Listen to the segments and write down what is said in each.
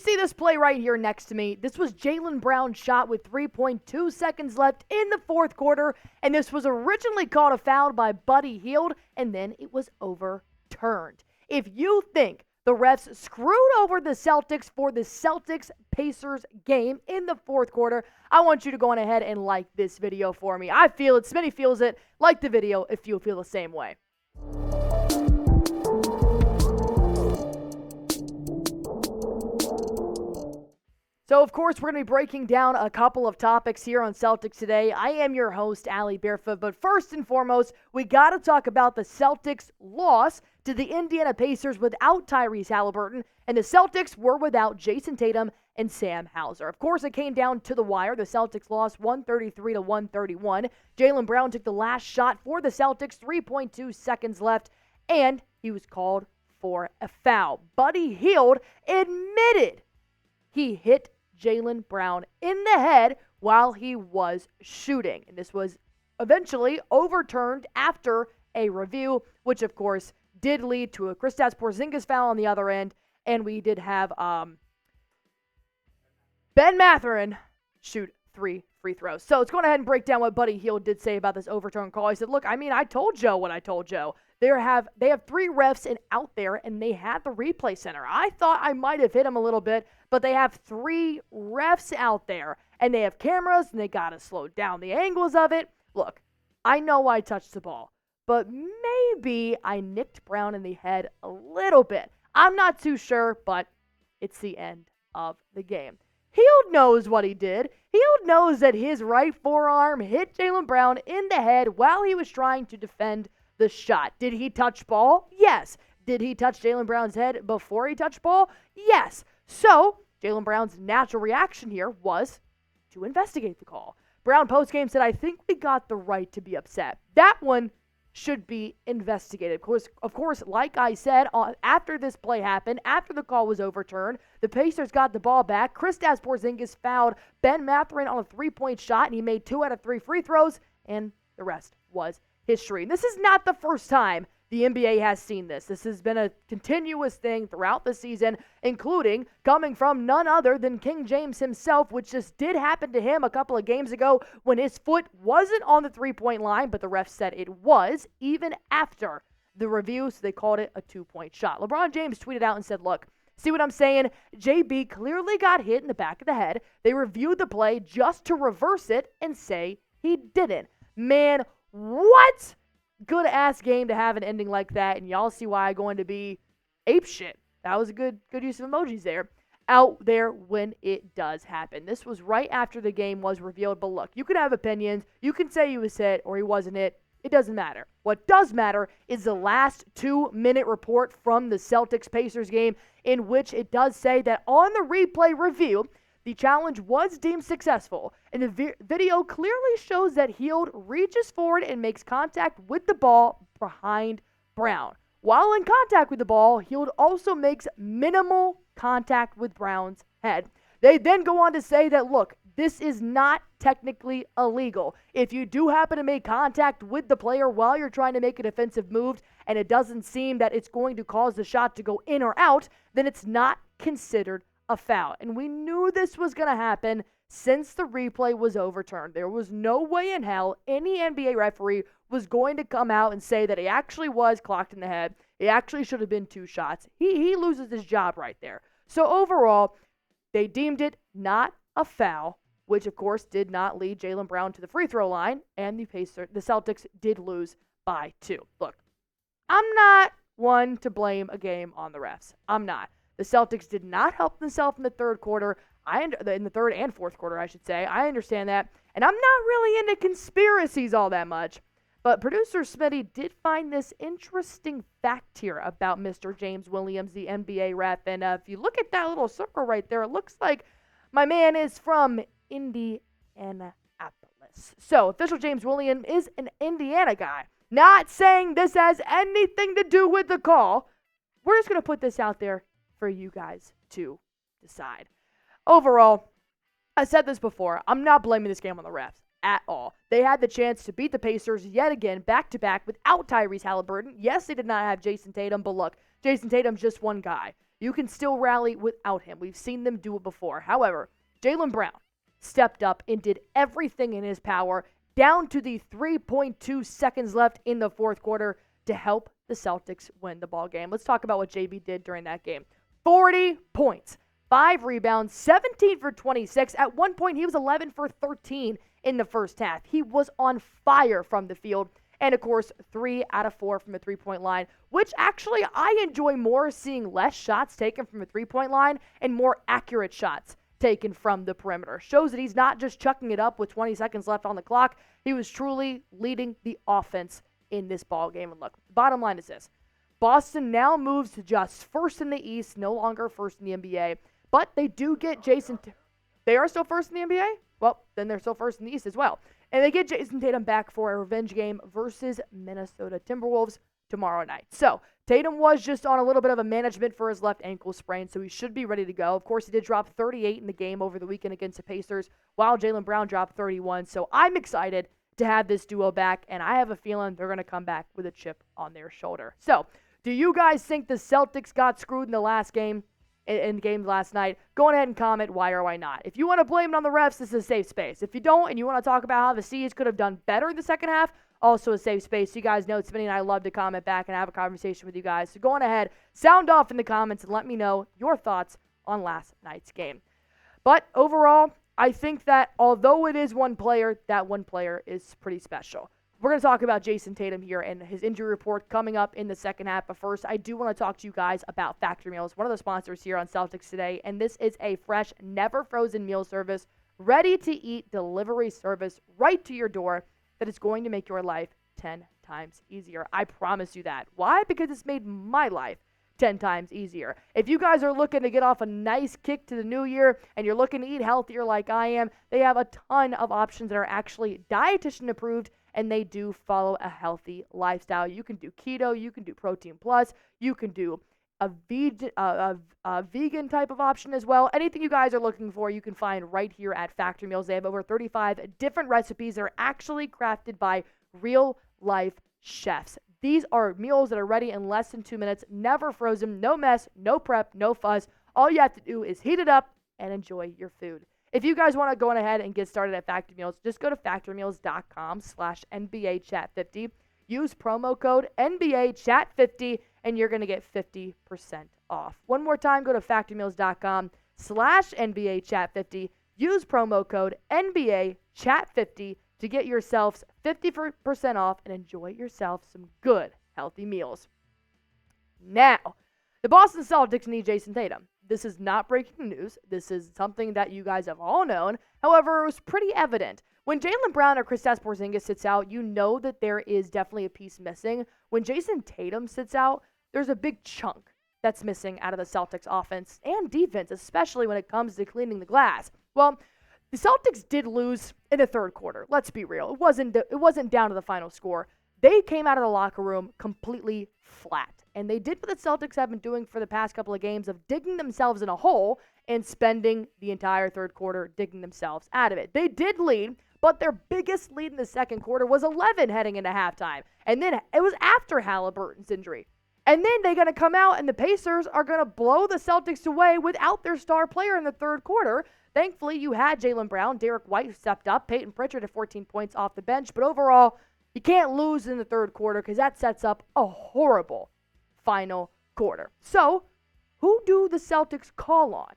see this play right here next to me. This was Jaylen Brown's shot with 3.2 seconds left in the fourth quarter, and this was originally called a foul by Buddy Hield, and then it was overturned. If you think the refs screwed over the Celtics for the Celtics-Pacers game in the fourth quarter, I want you to go on ahead and like this video for me. I feel it. Smitty feels it. Like the video if you feel the same way. So, of course, we're going to be breaking down a couple of topics here on Celtics Today. I am your host, Allie Barefoot, but first and foremost, we got to talk about the Celtics' loss to the Indiana Pacers without Tyrese Haliburton, and the Celtics were without Jayson Tatum and Sam Hauser. Of course, it came down to the wire. The Celtics lost 133-131. Jaylen Brown took the last shot for the Celtics, 3.2 seconds left, and he was called for a foul. Buddy Hield admitted he hit Jaylen Brown in the head while he was shooting. And this was eventually overturned after a review, which of course did lead to a Kristaps Porzingis foul on the other end. And we did have Ben Mathurin shoot 3 free throws. So let's go ahead and break down what Buddy Hield did say about this overturned call. He said, look, I told Joe what I told Joe. They have 3 refs out there, and they had the replay center. I thought I might have hit him a little bit, but they have 3 refs out there, and they have cameras, and they got to slow down the angles of it. Look, I know I touched the ball, but maybe I nicked Brown in the head a little bit. I'm not too sure, but it's the end of the game. Hield knows what he did. Hield knows that his right forearm hit Jaylen Brown in the head while he was trying to defend the shot. Did he touch ball? Yes. Did he touch Jaylen Brown's head before he touched ball? Yes. So, Jaylen Brown's natural reaction here was to investigate the call. Brown postgame said, I think we got the right to be upset. That one should be investigated. Of course, like I said, after this play happened, after the call was overturned, the Pacers got the ball back. Kristaps Porzingis fouled Ben Mathurin on a 3-point shot, and he made 2 out of 3 free throws, and the rest was history. And this is not the first time the NBA has seen this. This has been a continuous thing throughout the season, including coming from none other than King James himself, which just did happen to him a couple of games ago when his foot wasn't on the 3-point line, but the ref said it was, even after the review, so they called it a 2-point shot. LeBron James tweeted out and said, look, see what I'm saying? JB clearly got hit in the back of the head. They reviewed the play just to reverse it and say he didn't. Man, what? Good-ass game to have an ending like that, and y'all see why I'm going to be apeshit. That was a good use of emojis there. Out there when it does happen. This was right after the game was revealed, but look, you can have opinions. You can say he was hit or he wasn't hit. It doesn't matter. What does matter is the last 2-minute report from the Celtics-Pacers game, in which it does say that on the replay review, the challenge was deemed successful, and the video clearly shows that Hield reaches forward and makes contact with the ball behind Brown. While in contact with the ball, Hield also makes minimal contact with Brown's head. They then go on to say that, look, this is not technically illegal. If you do happen to make contact with the player while you're trying to make a defensive move, and it doesn't seem that it's going to cause the shot to go in or out, then it's not considered a foul. And we knew this was going to happen since the replay was overturned. There was no way in hell any NBA referee was going to come out and say that he actually was clocked in the head. It actually should have been 2 shots. He loses his job right there. So overall, they deemed it not a foul, which of course did not lead Jaylen Brown to the free throw line, and the Celtics did lose by 2. Look, I'm not one to blame a game on the refs. I'm not. The Celtics did not help themselves in the third quarter, in the third and fourth quarter, I should say. I understand that. And I'm not really into conspiracies all that much. But producer Smitty did find this interesting fact here about Mr. James Williams, the NBA ref. And if you look at that little circle right there, it looks like my man is from Indianapolis. So official James Williams is an Indiana guy. Not saying this has anything to do with the call. We're just going to put this out there for you guys to decide. Overall, I said this before, I'm not blaming this game on the refs at all. They had the chance to beat the Pacers yet again, back-to-back, without Tyrese Haliburton. Yes, they did not have Jayson Tatum, but look, Jayson Tatum's just one guy. You can still rally without him. We've seen them do it before. However, Jaylen Brown stepped up and did everything in his power down to the 3.2 seconds left in the fourth quarter to help the Celtics win the ball game. Let's talk about what JB did during that game. 40 points, 5 rebounds, 17 for 26. At one point, he was 11 for 13 in the first half. He was on fire from the field. And, of course, 3 out of 4 from the three-point line, which actually I enjoy more seeing less shots taken from the three-point line and more accurate shots taken from the perimeter. Shows that he's not just chucking it up with 20 seconds left on the clock. He was truly leading the offense in this ball game. And look, bottom line is this. Boston now moves to just first in the East, no longer first in the NBA. But they do get They are still first in the NBA? Well, then they're still first in the East as well. And they get Jayson Tatum back for a revenge game versus Minnesota Timberwolves tomorrow night. So, Tatum was just on a little bit of a management for his left ankle sprain, so he should be ready to go. Of course, he did drop 38 in the game over the weekend against the Pacers, while Jaylen Brown dropped 31. So, I'm excited to have this duo back, and I have a feeling they're going to come back with a chip on their shoulder. So, do you guys think the Celtics got screwed in the last game? In the game last night? Go ahead and comment why or why not. If you want to blame it on the refs, this is a safe space. If you don't and you want to talk about how the C's could have done better in the second half, also a safe space. You guys know Smitty and I love to comment back and have a conversation with you guys. So go on ahead, sound off in the comments and let me know your thoughts on last night's game. But overall, I think that although it is one player, that one player is pretty special. We're going to talk about Jayson Tatum here and his injury report coming up in the second half. But first, I do want to talk to you guys about Factory Meals, one of the sponsors here on Celtics Today. And this is a fresh, never frozen meal service, ready-to-eat delivery service right to your door that is going to make your life 10 times easier. I promise you that. Why? Because it's made my life 10 times easier. If you guys are looking to get off a nice kick to the new year and you're looking to eat healthier like I am, they have a ton of options that are actually dietitian approved, and they do follow a healthy lifestyle. You can do keto, you can do protein plus, you can do a vegan type of option as well. Anything you guys are looking for, you can find right here at Factory Meals. They have over 35 different recipes that are actually crafted by real-life chefs. These are meals that are ready in less than 2 minutes, never frozen, no mess, no prep, no fuss. All you have to do is heat it up and enjoy your food. If you guys want to go ahead and get started at Factory Meals, just go to factorymeals.com/NBAchat50. Use promo code NBAchat50 and you're going to get 50% off. One more time, go to factorymeals.com/NBAchat50. Use promo code NBAchat50 to get yourselves 50% off and enjoy yourself some good, healthy meals. Now, the Boston Celtics need Jayson Tatum. This is not breaking news. This is something that you guys have all known. However, it was pretty evident. When Jaylen Brown or Kristaps Porzingis sits out, you know that there is definitely a piece missing. When Jayson Tatum sits out, there's a big chunk that's missing out of the Celtics offense and defense, especially when it comes to cleaning the glass. Well, the Celtics did lose in the third quarter. Let's be real. It wasn't down to the final score. They came out of the locker room completely flat. And they did what the Celtics have been doing for the past couple of games of digging themselves in a hole and spending the entire third quarter digging themselves out of it. They did lead, but their biggest lead in the second quarter was 11 heading into halftime. And then it was after Halliburton's injury. And then they're going to come out and the Pacers are going to blow the Celtics away without their star player in the third quarter. Thankfully, you had Jaylen Brown, Derek White who stepped up, Peyton Pritchard at 14 points off the bench. But overall, you can't lose in the third quarter because that sets up a horrible final quarter. So, who do the Celtics call on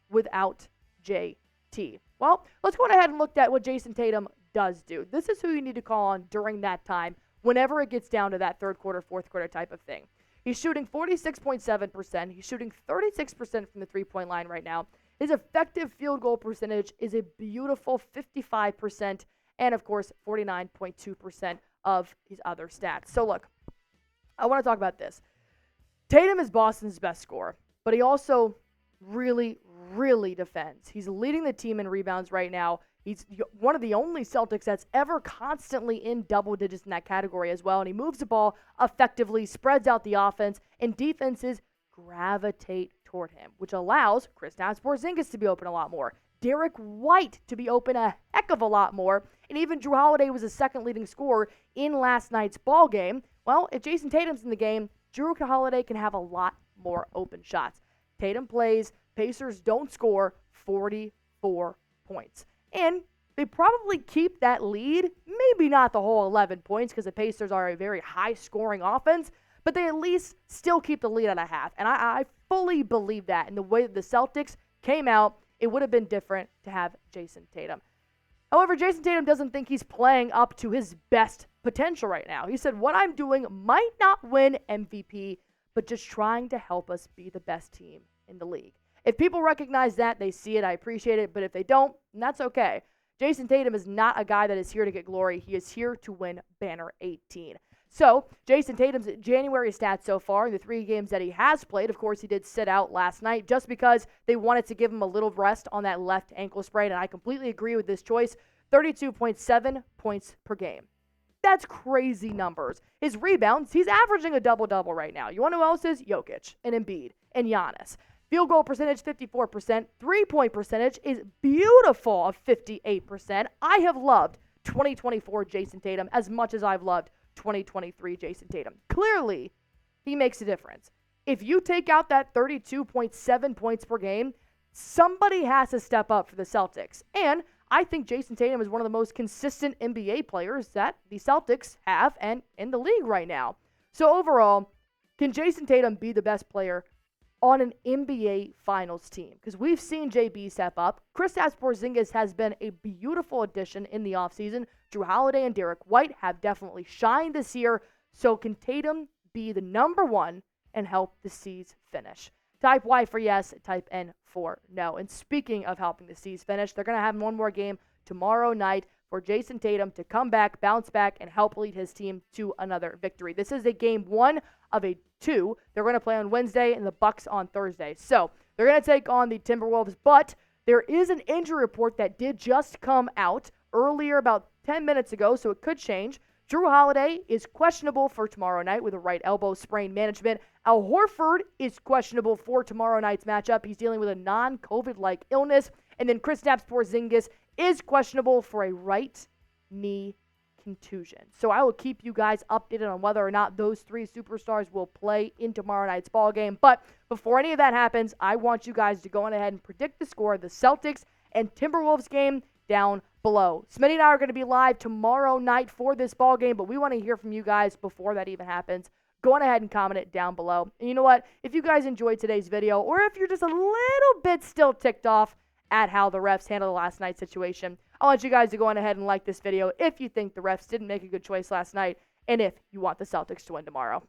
without JT? Well, let's go ahead and look at what Jayson Tatum does do. This is who you need to call on during that time whenever it gets down to that third quarter, fourth quarter type of thing. He's shooting 46.7%. He's shooting 36% from the three-point line right now. His effective field goal percentage is a beautiful 55%, and of course, 49.2% of his other stats. So look, I want to talk about this. Tatum is Boston's best scorer, but he also really, really defends. He's leading the team in rebounds right now. He's one of the only Celtics that's ever constantly in double digits in that category as well, and he moves the ball effectively, spreads out the offense, and defenses gravitate toward him, which allows Kristaps Porzingis to be open a lot more, Derek White to be open a heck of a lot more, and even Jrue Holiday was the second leading scorer in last night's ball game. Well, if Jayson Tatum's in the game, Jrue Holiday can have a lot more open shots. Tatum plays, Pacers don't score 44 points. And they probably keep that lead, maybe not the whole 11 points because the Pacers are a very high-scoring offense, but they at least still keep the lead at a half. And I fully believe that. And the way that the Celtics came out, it would have been different to have Jayson Tatum. However, Jayson Tatum doesn't think he's playing up to his best potential right now. He said, what I'm doing might not win MVP, but just trying to help us be the best team in the league. If people recognize that, they see it, I appreciate it. But if they don't, that's okay. Jayson Tatum is not a guy that is here to get glory. He is here to win Banner 18. So, Jayson Tatum's January stats so far in the 3 games that he has played, of course, he did sit out last night just because they wanted to give him a little rest on that left ankle sprain, and I completely agree with this choice. 32.7 points per game. That's crazy numbers. His rebounds, he's averaging a double-double right now. You want to know who else is? Jokic and Embiid and Giannis. Field goal percentage, 54%. Three-point percentage is beautiful of 58%. I have loved 2024 Jayson Tatum as much as I've loved 2023 Jayson Tatum. Clearly, he makes a difference. If you take out that 32.7 points per game, somebody has to step up for the Celtics. And I think Jayson Tatum is one of the most consistent NBA players that the Celtics have and in the league right now. So overall, can Jayson Tatum be the best player on an NBA Finals team? Because we've seen JB step up. Kristaps Porzingis has been a beautiful addition in the offseason. Jrue Holiday and Derek White have definitely shined this year. So can Tatum be the number one and help the C's finish? Type Y for yes, type N for no. And speaking of helping the C's finish, they're going to have one more game tomorrow night for Jayson Tatum to come back, bounce back, and help lead his team to another victory. This is a game 1 of a 2. They're going to play on Wednesday and the Bucks on Thursday. So they're going to take on the Timberwolves, but there is an injury report that did just come out earlier, about 10 minutes ago, so it could change. Jrue Holiday is questionable for tomorrow night with a right elbow sprain management. Al Horford is questionable for tomorrow night's matchup. He's dealing with a non-COVID-like illness. And then Kristaps Porzingis is questionable for a right knee contusion. So I will keep you guys updated on whether or not those 3 superstars will play in tomorrow night's ball game. But before any of that happens, I want you guys to go on ahead and predict the score of the Celtics and Timberwolves game down below. Smitty and I are going to be live tomorrow night for this ball game, but we want to hear from you guys before that even happens. Go on ahead and comment it down below. And you know what? If you guys enjoyed today's video, or if you're just a little bit still ticked off at how the refs handled the last night's situation, I want you guys to go on ahead and like this video if you think the refs didn't make a good choice last night, and if you want the Celtics to win tomorrow.